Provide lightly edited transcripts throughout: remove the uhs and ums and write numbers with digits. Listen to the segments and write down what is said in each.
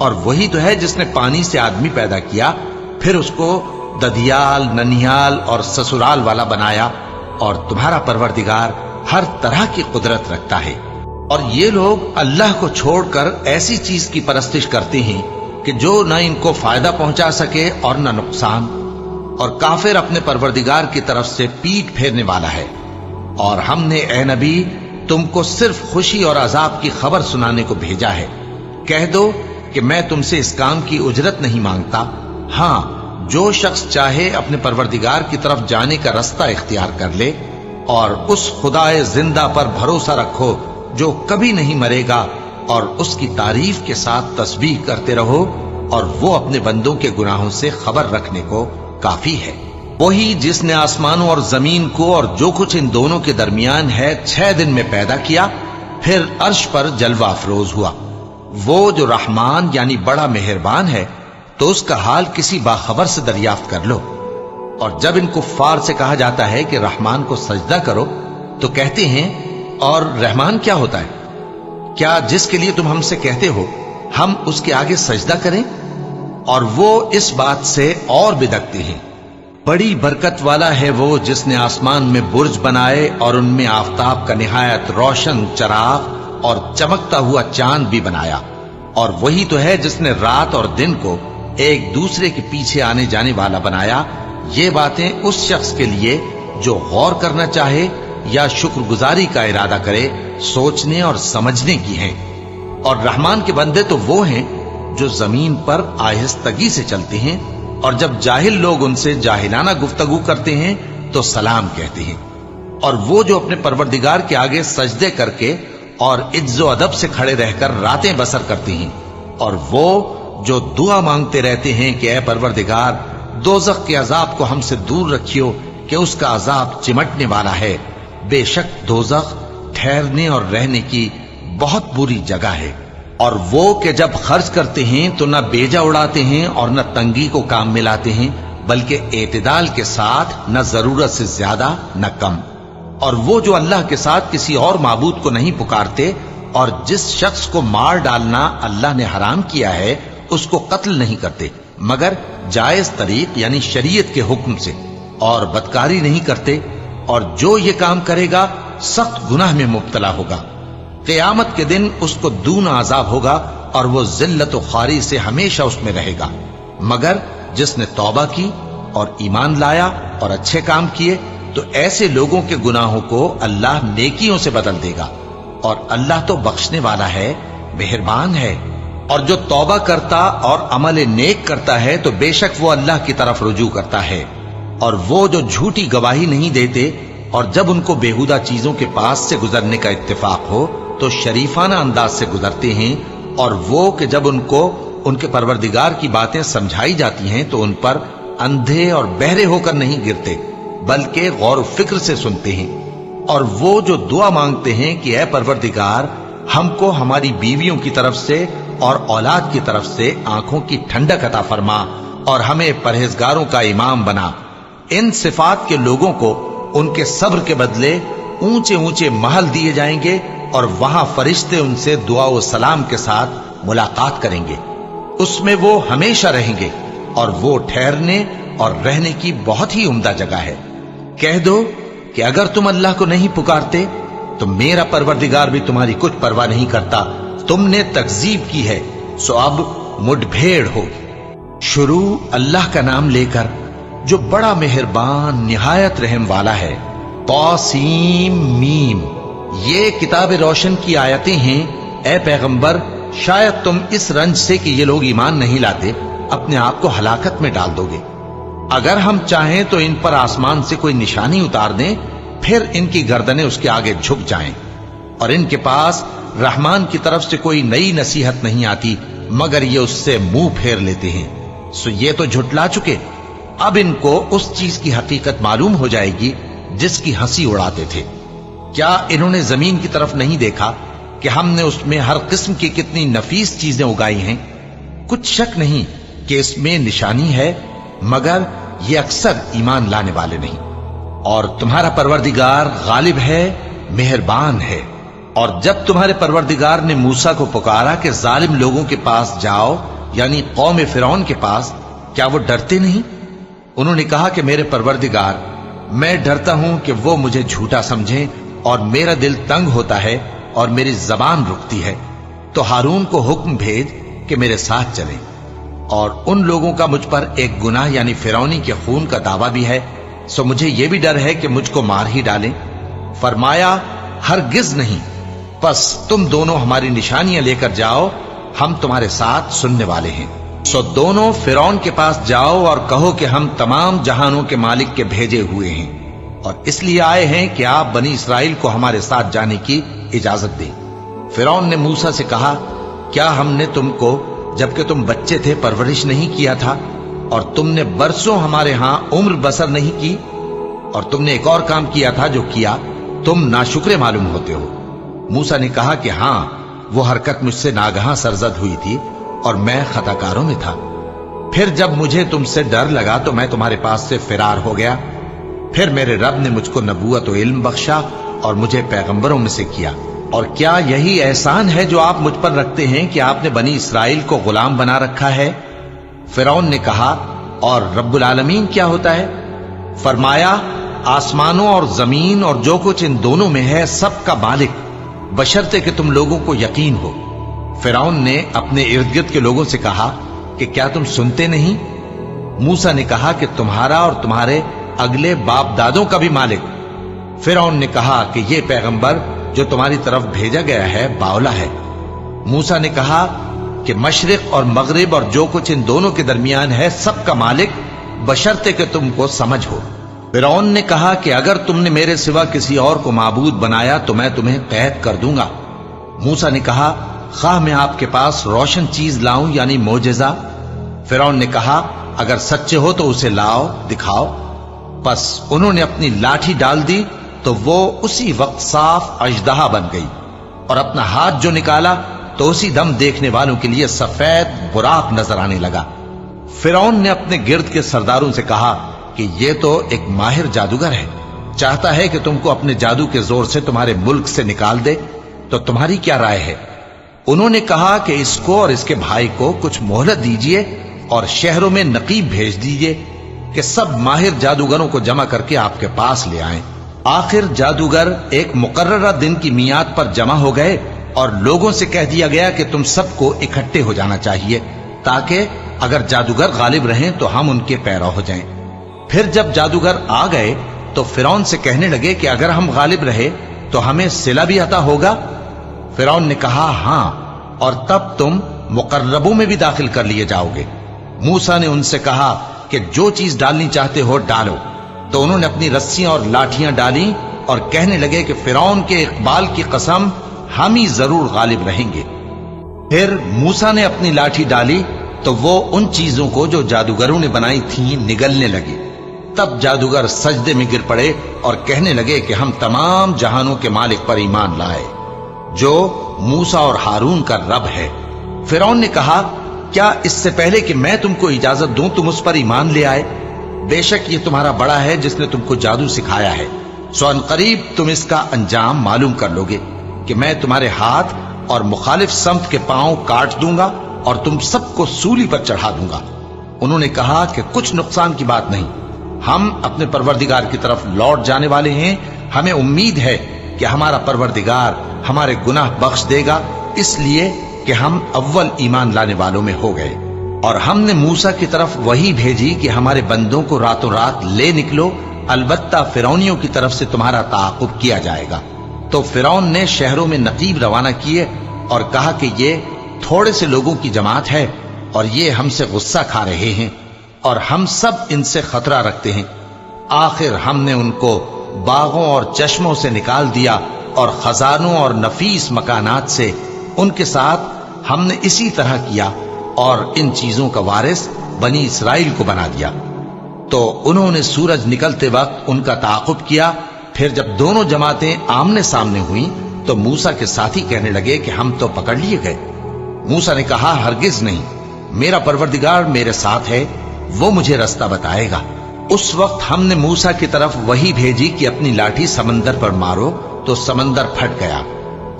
اور وہی تو ہے جس نے پانی سے آدمی پیدا کیا، پھر اس کو ددیال، ننیال اور سسرال والا بنایا، اور تمہارا پروردگار ہر طرح کی قدرت رکھتا ہے۔ اور یہ لوگ اللہ کو چھوڑ کر ایسی چیز کی پرستش کرتے ہیں کہ جو نہ ان کو فائدہ پہنچا سکے اور نہ نقصان، اور کافر اپنے پروردگار کی طرف سے پیٹ پھیرنے والا ہے۔ اور ہم نے اے نبی تم کو صرف خوشی اور عذاب کی خبر سنانے کو بھیجا ہے۔ کہہ دو کہ میں تم سے اس کام کی اجرت نہیں مانگتا، ہاں جو شخص چاہے اپنے پروردگار کی طرف جانے کا رستہ اختیار کر لے، اور اس خدائے زندہ پر بھروسہ رکھو جو کبھی نہیں مرے گا، اور اس کی تعریف کے ساتھ تسبیح کرتے رہو، اور وہ اپنے بندوں کے گناہوں سے خبر رکھنے کو کافی ہے۔ وہی جس نے آسمانوں اور زمین کو اور جو کچھ ان دونوں کے درمیان ہے 6 دن میں پیدا کیا، پھر عرش پر جلوہ افروز ہوا۔ وہ جو رحمان یعنی بڑا مہربان ہے، تو اس کا حال کسی باخبر سے دریافت کر لو۔ اور جب ان کفار سے کہا جاتا ہے کہ رحمان کو سجدہ کرو، تو کہتے ہیں اور رحمان کیا ہوتا ہے؟ کیا جس کے لیے تم ہم سے کہتے ہو ہم اس کے آگے سجدہ کریں؟ اور وہ اس بات سے اور بدکتے ہیں۔ بڑی برکت والا ہے وہ جس نے آسمان میں برج بنائے اور ان میں آفتاب کا نہایت روشن چراغ اور چمکتا ہوا چاند بھی بنایا۔ اور وہی تو ہے جس نے رات اور دن کو ایک دوسرے کے پیچھے آنے جانے والا بنایا۔ یہ باتیں اس شخص کے لیے جو غور کرنا چاہے یا شکر گزاری کا ارادہ کرے، سوچنے اور سمجھنے کی ہیں۔ اور رحمان کے بندے تو وہ ہیں جو زمین پر آہستگی سے چلتے ہیں، اور جب جاہل لوگ ان سے جاہلانہ گفتگو کرتے ہیں تو سلام کہتے ہیں۔ اور وہ جو اپنے پروردگار کے آگے سجدے کر کے اور عز و ادب سے کھڑے رہ کر راتیں بسر کرتے ہیں، اور وہ جو دعا مانگتے رہتے ہیں کہ اے پروردگار دوزخ کے عذاب کو ہم سے دور رکھیو کہ اس کا عذاب چمٹنے والا ہے۔ بے شک دوزخ ٹھہرنے اور رہنے کی بہت بری جگہ ہے۔ اور وہ کہ جب خرچ کرتے ہیں تو نہ بیجا اڑاتے ہیں اور نہ تنگی کو کام میں لاتے ہیں، بلکہ اعتدال کے ساتھ، نہ ضرورت سے زیادہ نہ کم۔ اور وہ جو اللہ کے ساتھ کسی اور معبود کو نہیں پکارتے، اور جس شخص کو مار ڈالنا اللہ نے حرام کیا ہے اس کو قتل نہیں کرتے مگر جائز طریق یعنی شریعت کے حکم سے، اور بدکاری نہیں کرتے، اور جو یہ کام کرے گا سخت گناہ میں مبتلا ہوگا۔ قیامت کے دن اس کو دونا عذاب ہوگا، اور وہ ذلت و خواری سے ہمیشہ اس میں رہے گا، مگر جس نے توبہ کی اور ایمان لایا اور اچھے کام کیے تو ایسے لوگوں کے گناہوں کو اللہ نیکیوں سے بدل دے گا، اور اللہ تو بخشنے والا ہے، مہربان ہے۔ اور جو توبہ کرتا اور عمل نیک کرتا ہے تو بے شک وہ اللہ کی طرف رجوع کرتا ہے۔ اور وہ جو جھوٹی گواہی نہیں دیتے، اور جب ان کو بیہودہ چیزوں کے پاس سے گزرنے کا اتفاق ہو تو شریفانہ انداز سے گزرتے ہیں، اور وہ کہ جب ان کو ان کے پروردگار کی باتیں سمجھائی جاتی ہیں تو ان پر اندھے اور بہرے ہو کر نہیں گرتے بلکہ غور و فکر سے سنتے ہیں۔ اور وہ جو دعا مانگتے ہیں کہ اے پروردگار ہم کو ہماری بیویوں کی طرف سے اور اولاد کی طرف سے آنکھوں کی ٹھنڈک عطا فرما، اور ہمیں پرہیزگاروں کا امام بنا، ان صفات کے لوگوں کو ان کے صبر کے بدلے اونچے اونچے محل دیے جائیں گے، اور وہاں فرشتے ان سے دعا و سلام کے ساتھ ملاقات کریں گے۔ اس میں وہ ہمیشہ رہیں گے، اور وہ ٹھہرنے اور رہنے کی بہت ہی عمدہ جگہ ہے۔ کہہ دو کہ اگر تم اللہ کو نہیں پکارتے تو میرا پروردگار بھی تمہاری کچھ پرواہ نہیں کرتا۔ تم نے تکذیب کی ہے سو اب مڈ بھیڑ ہوگی۔ شروع اللہ کا نام لے کر جو بڑا مہربان نہایت رحم والا ہے۔ طاسیم میم، یہ کتاب روشن کی آیتیں ہیں۔ اے پیغمبر شاید تم اس رنج سے کہ یہ لوگ ایمان نہیں لاتے اپنے آپ کو ہلاکت میں ڈال دو گے۔ اگر ہم چاہیں تو ان پر آسمان سے کوئی نشانی اتار دیں، پھر ان کی گردنیں اس کے آگے جھک جائیں، اور ان کے پاس رحمان کی طرف سے کوئی نئی نصیحت نہیں آتی مگر یہ اس سے منہ پھیر لیتے ہیں۔ سو یہ تو جھٹلا چکے، اب ان کو اس چیز کی حقیقت معلوم ہو جائے گی جس کی ہنسی اڑاتے تھے۔ کیا انہوں نے زمین کی طرف نہیں دیکھا کہ ہم نے اس میں ہر قسم کی کتنی نفیس چیزیں اگائی ہیں؟ کچھ شک نہیں کہ اس میں نشانی ہے، مگر یہ اکثر ایمان لانے والے نہیں۔ اور تمہارا پروردگار غالب ہے، مہربان ہے۔ اور جب تمہارے پروردگار نے موسیٰ کو پکارا کہ ظالم لوگوں کے پاس جاؤ، یعنی قوم فرعون کے پاس، کیا وہ ڈرتے نہیں؟ انہوں نے کہا کہ میرے پروردگار، میں ڈرتا ہوں کہ وہ مجھے جھوٹا سمجھیں، اور میرا دل تنگ ہوتا ہے اور میری زبان رکتی ہے، تو ہارون کو حکم بھیج کہ میرے ساتھ چلیں۔ اور ان لوگوں کا مجھ پر ایک گناہ یعنی فرعونی کے خون کا دعویٰ بھی ہے، سو مجھے یہ بھی ڈر ہے کہ مجھ کو مار ہی ڈالیں۔ فرمایا ہرگز نہیں، پس تم دونوں ہماری نشانیاں لے کر جاؤ، ہم تمہارے ساتھ سننے والے ہیں۔ سو دونوں فرعون کے پاس جاؤ اور کہو کہ ہم تمام جہانوں کے مالک کے بھیجے ہوئے ہیں، اور اس لیے آئے ہیں کہ آپ بنی اسرائیل کو ہمارے ساتھ جانے کی اجازت دیں۔ فرعون نے موسیٰ سے کہا، کیا ہم نے تم کو جبکہ تم بچے تھے پرورش نہیں کیا تھا، اور تم نے برسوں ہمارے ہاں عمر بسر نہیں کی؟ اور تم نے ایک اور کام کیا تھا جو کیا، تم ناشکرے معلوم ہوتے ہو۔ موسیٰ نے کہا کہ ہاں، وہ حرکت مجھ سے ناگہاں سرزد ہوئی تھی اور میں خطا کاروں میں تھا۔ پھر جب مجھے تم سے ڈر لگا تو میں تمہارے پاس سے فرار ہو گیا۔ پھر میرے رب نے مجھ کو نبوت و علم بخشا اور مجھے پیغمبروں میں سے کیا۔ اور کیا یہی احسان ہے جو آپ مجھ پر رکھتے ہیں کہ آپ نے بنی اسرائیل کو غلام بنا رکھا ہے؟ فرعون نے کہا، اور رب العالمین کیا ہوتا ہے؟ فرمایا، آسمانوں اور زمین اور جو کچھ ان دونوں میں ہے سب کا مالک، بشرطے کہ تم لوگوں کو یقین ہو۔ فرعون نے اپنے ارد گرد کے لوگوں سے کہا کہ کیا تم سنتے نہیں؟ موسیٰ نے کہا کہ تمہارا اور تمہارے اگلے باپ دادوں کا بھی مالک۔ فرعون نے کہا کہ یہ پیغمبر جو تمہاری طرف بھیجا گیا ہے باولا ہے۔ موسیٰ نے کہا کہ مشرق اور مغرب اور جو کچھ ان دونوں کے درمیان ہے سب کا مالک، بشرطے کہ تم کو سمجھ ہو۔ فرعون نے کہا کہ اگر تم نے میرے سوا کسی اور کو معبود بنایا تو میں تمہیں قید کر دوں گا۔ موسیٰ نے کہا، خواہ میں آپ کے پاس روشن چیز لاؤں یعنی معجزہ؟ فرعون نے کہا، اگر سچے ہو تو اسے لاؤ، دکھاؤ۔ پس انہوں نے اپنی لاٹھی ڈال دی تو وہ اسی وقت صاف اژدہا بن گئی، اور اپنا ہاتھ جو نکالا تو اسی دم دیکھنے والوں کے لیے سفید براق نظر آنے لگا۔ فرعون نے اپنے گرد کے سرداروں سے کہا کہ یہ تو ایک ماہر جادوگر ہے، چاہتا ہے کہ تم کو اپنے جادو کے زور سے تمہارے ملک سے نکال دے، تو تمہاری کیا رائے ہے؟ انہوں نے کہا کہ اس کو اور اس کے بھائی کو کچھ مہلت دیجیے اور شہروں میں نقیب بھیج دیجیے کہ سب ماہر جادوگروں کو جمع کر کے آپ کے پاس لے آئیں۔ آخر جادوگر ایک مقررہ دن کی میعاد پر جمع ہو گئے اور لوگوں سے کہہ دیا گیا کہ تم سب کو اکٹھے ہو جانا چاہیے، تاکہ اگر جادوگر غالب رہیں تو ہم ان کے پیرو ہو جائیں۔ پھر جب جادوگر آ گئے تو فرعون سے کہنے لگے کہ اگر ہم غالب رہے تو ہمیں صلہ بھی عطا ہوگا؟ فرعون نے کہا، ہاں، اور تب تم مقربوں میں بھی داخل کر لیے جاؤ گے۔ موسیٰ نے ان سے کہا کہ جو چیز ڈالنی چاہتے ہو ڈالو، تو انہوں نے اپنی رسیاں اور لاٹھیاں ڈالیں اور کہنے لگے کہ فرعون کے اقبال کی قسم، ہم ہی ضرور غالب رہیں گے۔ پھر موسیٰ نے اپنی لاٹھی ڈالی تو وہ ان چیزوں کو جو جادوگروں نے بنائی تھیں نگلنے لگی۔ تب جادوگر سجدے میں گر پڑے اور کہنے لگے کہ ہم تمام جہانوں کے مالک پر ایمان لائے، جو موسیٰ اور ہارون کا رب ہے۔ فرعون نے کہا، کیا اس سے پہلے کہ میں تم کو اجازت دوں تم اس پر ایمان لے آئے؟ بے شک یہ تمہارا بڑا ہے جس نے تم کو جادو سکھایا ہے، سو ان قریب تم اس کا انجام معلوم کر لو گے کہ میں تمہارے ہاتھ اور مخالف سمت کے پاؤں کاٹ دوں گا اور تم سب کو سولی پر چڑھا دوں گا۔ انہوں نے کہا کہ کچھ نقصان کی بات نہیں، ہم اپنے پروردگار کی طرف لوٹ جانے والے ہیں، ہمیں امید ہے کہ ہمارا پروردگار ہمارے گناہ بخش دے گا، اس لیے کہ ہم اول ایمان لانے والوں میں ہو گئے۔ اور ہم نے موسیٰ کی طرف وہی بھیجی کہ ہمارے بندوں کو راتوں رات لے نکلو، البتہ فرعونیوں کی طرف سے تمہارا تعاقب کیا جائے گا۔ تو فرعون نے شہروں میں نقیب روانہ کیے اور کہا کہ یہ تھوڑے سے لوگوں کی جماعت ہے اور یہ ہم سے غصہ کھا رہے ہیں اور ہم سب ان سے خطرہ رکھتے ہیں۔ آخر ہم نے ان کو باغوں اور چشموں سے نکال دیا اور خزانوں اور نفیس مکانات سے، ان کے ساتھ ہم نے اسی طرح کیا اور ان چیزوں کا وارث بنی اسرائیل کو بنا دیا۔ تو انہوں نے سورج نکلتے وقت ان کا تعاقب کیا۔ پھر جب دونوں جماعتیں آمنے سامنے ہوئیں تو موسیٰ کے ساتھی کہنے لگے کہ ہم تو پکڑ لیے گئے۔ موسیٰ نے کہا، ہرگز نہیں، میرا پروردگار میرے ساتھ ہے، وہ مجھے رستہ بتائے گا۔ اس وقت ہم نے موسیٰ کی طرف وہی بھیجی کہ اپنی لاٹھی سمندر پر مارو، تو سمندر پھٹ گیا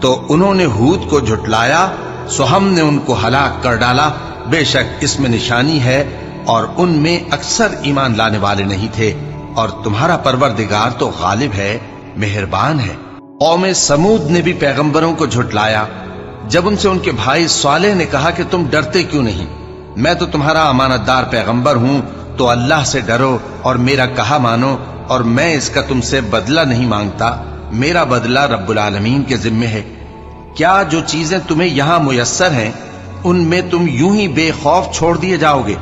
تو انہوں نے ہود کو جھٹلایا، سو ہم نے ان کو ہلاک کر ڈالا، بے شک اس میں نشانی ہے اور ان میں اکثر ایمان لانے والے نہیں تھے، اور تمہارا پروردگار تو غالب ہے، مہربان ہے۔ قوم سمود نے بھی پیغمبروں کو جھٹلایا جب ان سے ان کے بھائی صالح نے کہا کہ تم ڈرتے کیوں نہیں، میں تو تمہارا امانت دار پیغمبر ہوں، تو اللہ سے ڈرو اور میرا کہا مانو، اور میں اس کا تم سے بدلہ نہیں مانگتا، میرا بدلہ رب العالمین کے ذمے ہے۔ کیا جو چیزیں تمہیں یہاں میسر ہیں ان میں تم یوں ہی بے خوف چھوڑ دیے جاؤ گے؟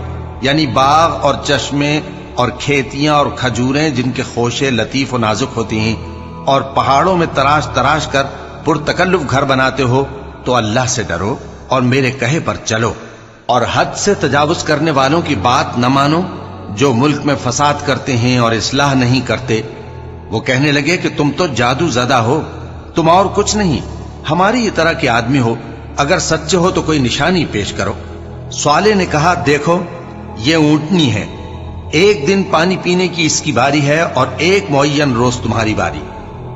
یعنی باغ اور چشمے اور کھیتیاں اور کھجوریں جن کے خوشے لطیف و نازک ہوتی ہیں، اور پہاڑوں میں تراش تراش کر پرتکلف گھر بناتے ہو، تو اللہ سے ڈرو اور میرے کہے پر چلو، اور حد سے تجاوز کرنے والوں کی بات نہ مانو جو ملک میں فساد کرتے ہیں اور اصلاح نہیں کرتے۔ وہ کہنے لگے کہ تم تو جادو زدہ ہو، تم اور کچھ نہیں، ہماری یہ طرح کے آدمی ہو، اگر سچے ہو تو کوئی نشانی پیش کرو۔ صالح نے کہا، دیکھو یہ اونٹنی ہے، ایک دن پانی پینے کی اس کی باری ہے اور ایک معین روز تمہاری باری،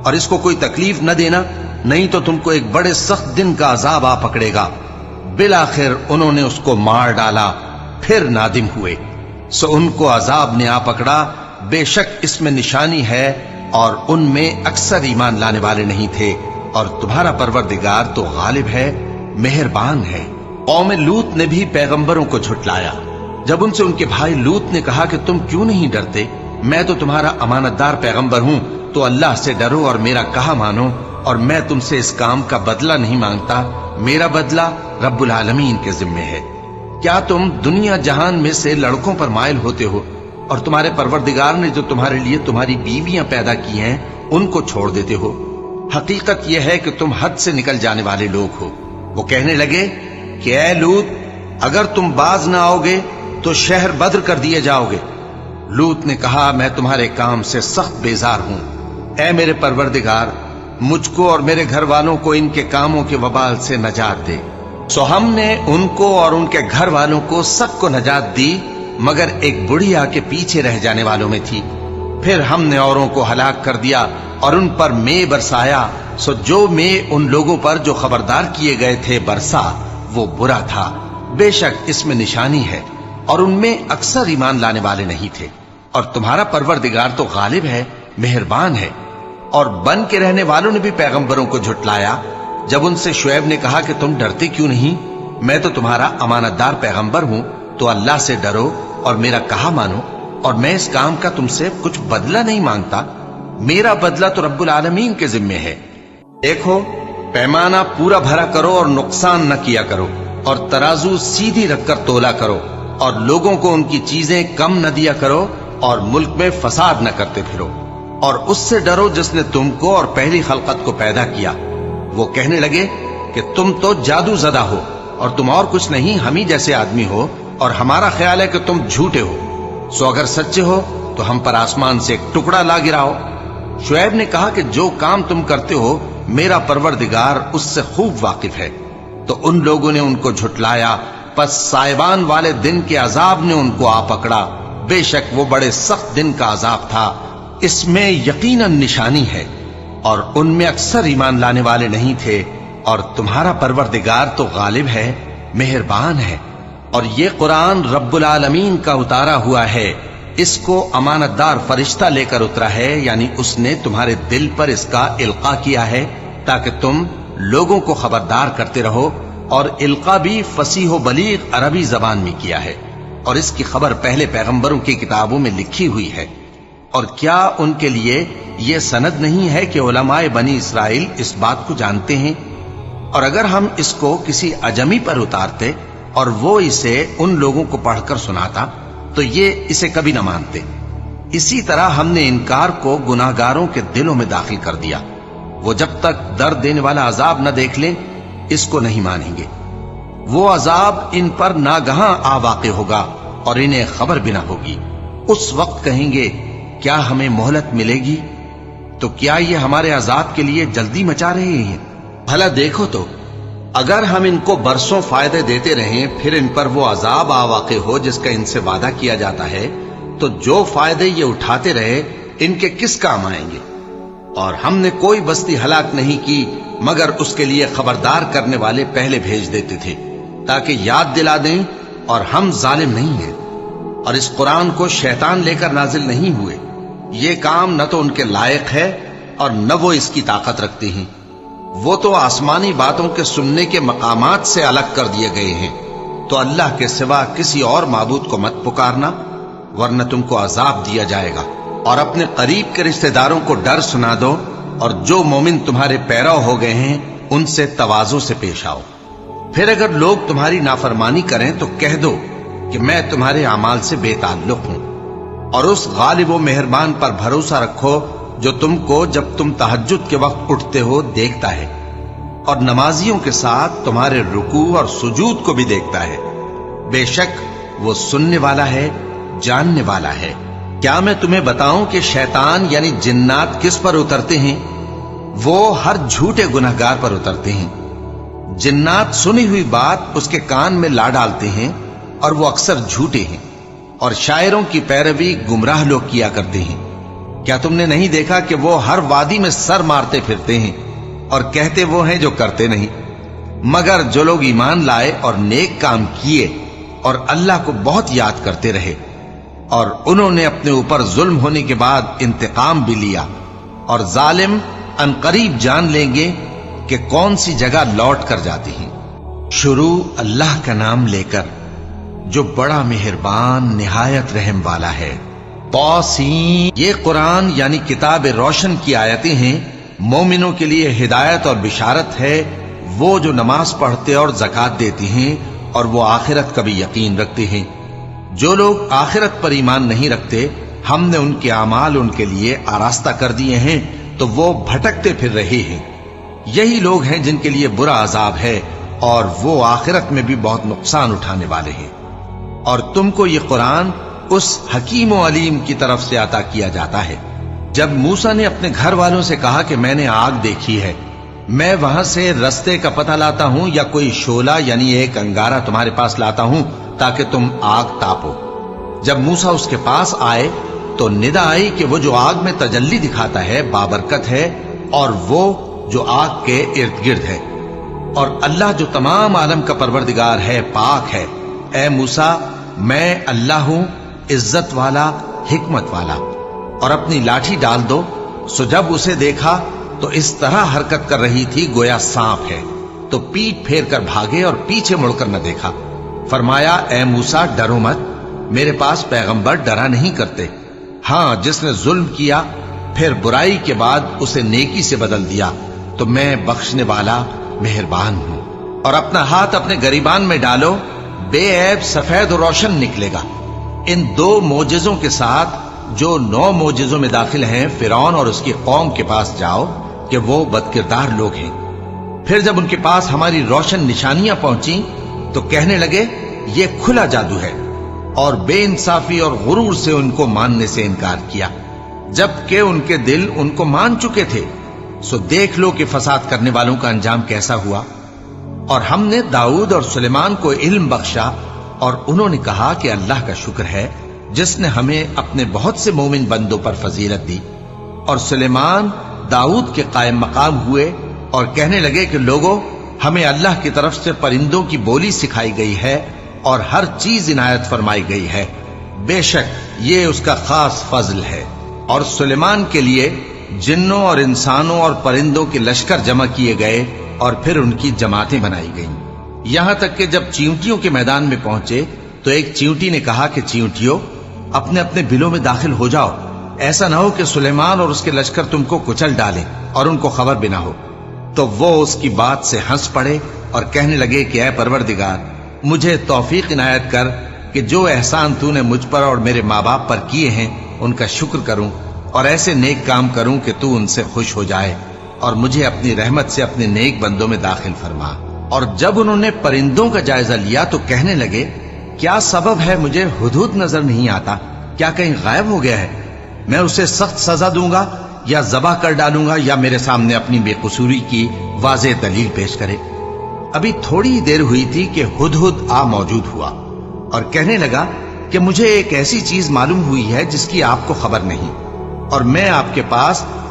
اور اس کو کوئی تکلیف نہ دینا، نہیں تو تم کو ایک بڑے سخت دن کا عذاب آ پکڑے گا۔ بالآخر انہوں نے اس کو مار ڈالا، پھر نادم ہوئے، سو ان کو عذاب نے آ پکڑا، بے شک اس میں نشانی ہے اور ان میں اکثر ایمان لانے والے نہیں تھے، اور تمہارا پروردگار تو غالب ہے، مہربان ہے۔ قوم لوط نے بھی پیغمبروں کو جھٹلایا جب ان سے ان کے بھائی لوط نے کہا کہ تم کیوں نہیں ڈرتے، میں تو تمہارا امانت دار پیغمبر ہوں، تو اللہ سے ڈرو اور میرا کہا مانو، اور میں تم سے اس کام کا بدلہ نہیں مانگتا، میرا بدلہ رب العالمین کے ذمے ہے۔ کیا تم دنیا جہان میں سے لڑکوں پر مائل ہوتے ہو، اور تمہارے پروردگار نے جو تمہارے لیے تمہاری بیویاں پیدا کی ہیں ان کو چھوڑ دیتے ہو؟ حقیقت یہ ہے کہ تم حد سے نکل جانے والے لوگ ہو۔ وہ کہنے لگے کہ اے لوط، اگر تم باز نہ آؤ گے تو شہر بدر کر دیے جاؤ گے۔ لوط نے کہا، میں تمہارے کام سے سخت بیزار ہوں، اے میرے پروردگار، مجھ کو اور میرے گھر والوں کو ان کے کاموں کے وبال سے نجات دے۔ سو ہم نے ان کو اور ان کے گھر والوں کو سب کو نجات دی، مگر ایک بڑھیا کے پیچھے رہ جانے والوں میں تھی۔ پھر ہم نے اوروں کو ہلاک کر دیا اور ان پر مے برسایا، سو جو مے ان لوگوں پر جو خبردار کیے گئے تھے برسا، وہ برا تھا۔ بے شک اس میں نشانی ہے اور ان میں اکثر ایمان لانے والے نہیں تھے، اور تمہارا پروردگار تو غالب ہے، مہربان ہے۔ اور بن کے رہنے والوں نے بھی پیغمبروں کو جھٹلایا جب ان سے شعیب نے کہا کہ تم ڈرتے کیوں نہیں، میں تو تمہارا امانت دار پیغمبر ہوں، تو اللہ سے ڈرو اور میرا کہا مانو، اور میں اس کام کا تم سے کچھ بدلہ نہیں مانگتا، میرا بدلہ تو رب العالمین کے ذمے ہے۔ دیکھو پیمانہ پورا بھرا کرو اور نقصان نہ کیا کرو، اور ترازو سیدھی رکھ کر تولا کرو، اور لوگوں کو ان کی چیزیں کم نہ دیا کرو، اور ملک میں فساد نہ کرتے پھرو، اور اس سے ڈرو جس نے تم کو اور پہلی خلقت کو پیدا کیا۔ وہ کہنے لگے کہ تم تو جادو زدہ ہو اور تم اور کچھ نہیں، ہم ہی جیسے آدمی ہو، اور ہمارا خیال ہے کہ تم جھوٹے ہو، سو اگر سچے ہو تو ہم پر آسمان سے ایک ٹکڑا لا گراؤ۔ شعیب نے کہا کہ جو کام تم کرتے ہو میرا پروردگار اس سے خوب واقف ہے۔ تو ان لوگوں نے ان کو جھٹلایا، پس سائبان والے دن کے عذاب نے ان کو آ پکڑا، بے شک وہ بڑے سخت دن کا عذاب تھا، اس میں یقیناً نشانی ہے، اور ان میں اکثر ایمان لانے والے نہیں تھے، اور تمہارا پروردگار تو غالب ہے، مہربان ہے۔ اور یہ قرآن رب العالمین کا اتارا ہوا ہے، اس کو امانت دار فرشتہ لے کر اترا ہے، یعنی اس نے تمہارے دل پر اس کا القاء کیا ہے تاکہ تم لوگوں کو خبردار کرتے رہو، اور القاء بھی فصیح و بلیغ عربی زبان میں کیا ہے، اور اس کی خبر پہلے پیغمبروں کی کتابوں میں لکھی ہوئی ہے۔ اور کیا ان کے لیے یہ سند نہیں ہے کہ علماء بنی اسرائیل اس بات کو جانتے ہیں؟ اور اگر ہم اس کو کسی اجمی پر اتارتے اور وہ اسے ان لوگوں کو پڑھ کر سناتا تو یہ اسے کبھی نہ مانتے۔ اسی طرح ہم نے انکار کو گناہگاروں کے دلوں میں داخل کر دیا، وہ جب تک درد دینے والا عذاب نہ دیکھ لیں اس کو نہیں مانیں گے۔ وہ عذاب ان پر ناگہاں آ واقع ہوگا اور انہیں خبر بھی نہ ہوگی۔ اس وقت کہیں گے کیا ہمیں مہلت ملے گی؟ تو کیا یہ ہمارے عذاب کے لیے جلدی مچا رہے ہیں؟ بھلا دیکھو تو اگر ہم ان کو برسوں فائدے دیتے رہیں پھر ان پر وہ عذاب آ واقع ہو جس کا ان سے وعدہ کیا جاتا ہے، تو جو فائدے یہ اٹھاتے رہے ان کے کس کام آئیں گے؟ اور ہم نے کوئی بستی ہلاک نہیں کی مگر اس کے لیے خبردار کرنے والے پہلے بھیج دیتے تھے تاکہ یاد دلا دیں، اور ہم ظالم نہیں ہیں۔ اور اس قرآن کو شیطان لے کر نازل نہیں ہوئے، یہ کام نہ تو ان کے لائق ہے اور نہ وہ اس کی طاقت رکھتے ہیں۔ وہ تو آسمانی باتوں کے سننے کے مقامات سے الگ کر دیے گئے ہیں۔ تو اللہ کے سوا کسی اور معبود کو مت پکارنا، ورنہ تم کو عذاب دیا جائے گا۔ اور اپنے قریب کے رشتہ داروں کو ڈر سنا دو، اور جو مومن تمہارے پیرو ہو گئے ہیں ان سے تواضع سے پیش آؤ۔ پھر اگر لوگ تمہاری نافرمانی کریں تو کہہ دو کہ میں تمہارے اعمال سے بے تعلق ہوں، اور اس غالب و مہربان پر بھروسہ رکھو جو تم کو جب تم تہجد کے وقت اٹھتے ہو دیکھتا ہے، اور نمازیوں کے ساتھ تمہارے رکوع اور سجود کو بھی دیکھتا ہے۔ بے شک وہ سننے والا ہے، جاننے والا ہے۔ کیا میں تمہیں بتاؤں کہ شیطان یعنی جنات کس پر اترتے ہیں؟ وہ ہر جھوٹے گنہگار پر اترتے ہیں۔ جنات سنی ہوئی بات اس کے کان میں لا ڈالتے ہیں، اور وہ اکثر جھوٹے ہیں، اور شاعروں کی پیروی گمراہ لوگ کیا کرتے ہیں۔ کیا تم نے نہیں دیکھا کہ وہ ہر وادی میں سر مارتے پھرتے ہیں، اور کہتے وہ ہیں جو کرتے نہیں؟ مگر جو لوگ ایمان لائے اور نیک کام کیے اور اللہ کو بہت یاد کرتے رہے، اور انہوں نے اپنے اوپر ظلم ہونے کے بعد انتقام بھی لیا، اور ظالم عنقریب جان لیں گے کہ کون سی جگہ لوٹ کر جاتے ہیں۔ شروع اللہ کا نام لے کر جو بڑا مہربان نہایت رحم والا ہے۔ طاسین، یہ قرآن یعنی کتاب روشن کی آیتیں ہیں، مومنوں کے لیے ہدایت اور بشارت ہے، وہ جو نماز پڑھتے اور زکوٰۃ دیتے ہیں اور وہ آخرت کا بھی یقین رکھتے ہیں۔ جو لوگ آخرت پر ایمان نہیں رکھتے، ہم نے ان کے اعمال ان کے لیے آراستہ کر دیے ہیں تو وہ بھٹکتے پھر رہے ہیں۔ یہی لوگ ہیں جن کے لیے برا عذاب ہے، اور وہ آخرت میں بھی بہت نقصان اٹھانے والے ہیں۔ اور تم کو یہ قرآن اس حکیم و علیم کی طرف سے عطا کیا جاتا ہے۔ جب موسیٰ نے اپنے گھر والوں سے کہا کہ میں نے آگ دیکھی ہے، میں وہاں سے رستے کا پتہ لاتا ہوں یا کوئی شعلہ یعنی ایک انگارہ تمہارے پاس لاتا ہوں تاکہ تم آگ تاپو۔ جب موسیٰ اس کے پاس آئے تو ندا آئی کہ وہ جو آگ میں تجلی دکھاتا ہے بابرکت ہے، اور وہ جو آگ کے ارد گرد ہے، اور اللہ جو تمام عالم کا پروردگار ہے پاک ہے۔ اے موسیٰ، میں اللہ ہوں، عزت والا، حکمت والا۔ اور اپنی لاٹھی ڈال دو۔ سو جب اسے دیکھا تو اس طرح حرکت کر رہی تھی گویا سانپ ہے، تو پیٹ پھیر کر بھاگے اور پیچھے مڑ کر نہ دیکھا۔ فرمایا، اے موسیٰ ڈرو مت، میرے پاس پیغمبر ڈرا نہیں کرتے۔ ہاں، جس نے ظلم کیا پھر برائی کے بعد اسے نیکی سے بدل دیا تو میں بخشنے والا مہربان ہوں۔ اور اپنا ہاتھ اپنے گریبان میں ڈالو، بے عیب سفید و روشن نکلے گا۔ ان 2 معجزوں کے ساتھ جو 9 معجزوں میں داخل ہیں فرعون اور اس کی قوم کے پاس جاؤ کہ وہ بدکردار لوگ ہیں۔ پھر جب ان کے پاس ہماری روشن نشانیاں پہنچیں تو کہنے لگے یہ کھلا جادو ہے، اور بے انصافی اور غرور سے ان کو ماننے سے انکار کیا، جبکہ ان کے دل ان کو مان چکے تھے۔ سو دیکھ لو کہ فساد کرنے والوں کا انجام کیسا ہوا۔ اور ہم نے داؤد اور سلیمان کو علم بخشا، اور انہوں نے کہا کہ اللہ کا شکر ہے جس نے ہمیں اپنے بہت سے مومن بندوں پر فضیلت دی۔ اور سلیمان داؤد کے قائم مقام ہوئے اور کہنے لگے کہ لوگوں، ہمیں اللہ کی طرف سے پرندوں کی بولی سکھائی گئی ہے اور ہر چیز عنایت فرمائی گئی ہے، بے شک یہ اس کا خاص فضل ہے۔ اور سلیمان کے لیے جنوں اور انسانوں اور پرندوں کے لشکر جمع کیے گئے اور پھر ان کی جماعتیں بنائی گئیں، یہاں تک کہ جب چیونٹیوں کے میدان میں پہنچے تو ایک چیونٹی نے کہا کہ چیونٹیوں، اپنے اپنے بلوں میں داخل ہو جاؤ، ایسا نہ ہو کہ سلیمان اور اس کے لشکر تم کو کچل ڈالے اور ان کو خبر بھی نہ ہو۔ تو وہ اس کی بات سے ہنس پڑے اور کہنے لگے کہ اے پروردگار، مجھے توفیق عنایت کر کہ جو احسان تو نے مجھ پر اور میرے ماں باپ پر کیے ہیں ان کا شکر کروں، اور ایسے نیک کام کروں کہ تو ان سے خوش ہو جائے، اور مجھے اپنی رحمت سے اپنے نیک بندوں میں داخل فرما۔ اور جب انہوں نے پرندوں کا جائزہ لیا تو کہنے لگے کیا سبب ہے مجھے ہدہد نظر نہیں آتا؟ کیا کہیں غائب ہو گیا ہے؟ میں اسے سخت سزا دوں گا یا ذبح کر ڈالوں گا، یا میرے سامنے اپنی بے قصوری کی واضح دلیل پیش کرے۔ ابھی تھوڑی ہی دیر ہوئی تھی کہ ہدہد آ موجود ہوا اور کہنے لگا کہ مجھے ایک ایسی چیز معلوم ہوئی ہے جس کی آپ کو خبر نہیں، اور میں آپ کے پاس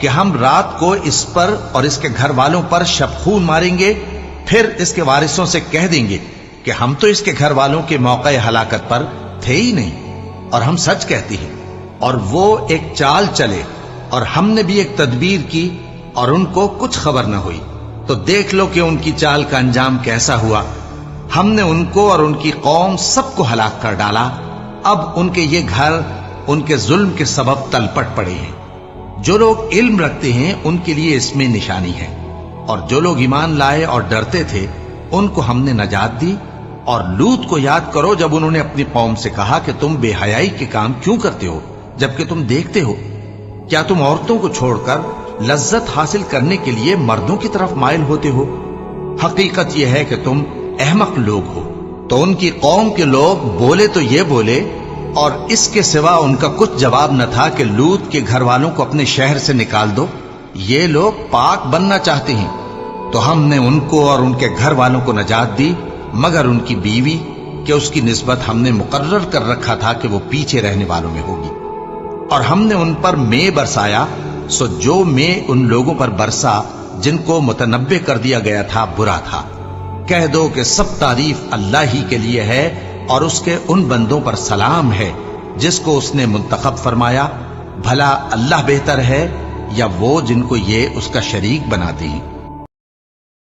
کہ ہم رات کو اس پر اور اس کے گھر والوں پر شبخون ماریں گے، پھر اس کے وارثوں سے کہہ دیں گے کہ ہم تو اس کے گھر والوں کے موقع ہلاکت پر تھے ہی نہیں اور ہم سچ کہتے ہیں۔ اور وہ ایک چال چلے اور ہم نے بھی ایک تدبیر کی اور ان کو کچھ خبر نہ ہوئی، تو دیکھ لو کہ ان کی چال کا انجام کیسا ہوا۔ ہم نے ان کو اور ان کی قوم سب کو ہلاک کر ڈالا، اب ان کے یہ گھر ان کے ظلم کے سبب تلپٹ پڑے ہیں۔ جو لوگ علم رکھتے ہیں ان کے لیے اس میں نشانی ہے، اور جو لوگ ایمان لائے اور ڈرتے تھے ان کو ہم نے نجات دی۔ اور لوط کو یاد کرو جب انہوں نے اپنی قوم سے کہا کہ تم بے حیائی کے کام کیوں کرتے ہو جبکہ تم دیکھتے ہو؟ کیا تم عورتوں کو چھوڑ کر لذت حاصل کرنے کے لیے مردوں کی طرف مائل ہوتے ہو؟ حقیقت یہ ہے کہ تم احمق لوگ ہو۔ تو ان کی قوم کے لوگ بولے تو یہ بولے، اور اس کے سوا ان کا کچھ جواب نہ تھا کہ لوط کے گھر والوں کو اپنے شہر سے نکال دو، یہ لوگ پاک بننا چاہتے ہیں۔ تو ہم نے ان کو اور ان کے گھر والوں کو نجات دی مگر ان کی بیوی، کہ اس کی نسبت ہم نے مقرر کر رکھا تھا کہ وہ پیچھے رہنے والوں میں ہوگی۔ اور ہم نے ان پر مے برسایا، سو جو مے ان لوگوں پر برسا جن کو متنبع کر دیا گیا تھا برا تھا۔ کہہ دو کہ سب تعریف اللہ ہی کے لیے ہے، اور اس کے ان بندوں پر سلام ہے جس کو اس نے منتخب فرمایا۔ بھلا اللہ بہتر ہے یا وہ جن کو یہ اس کا شریک بناتے ہیں؟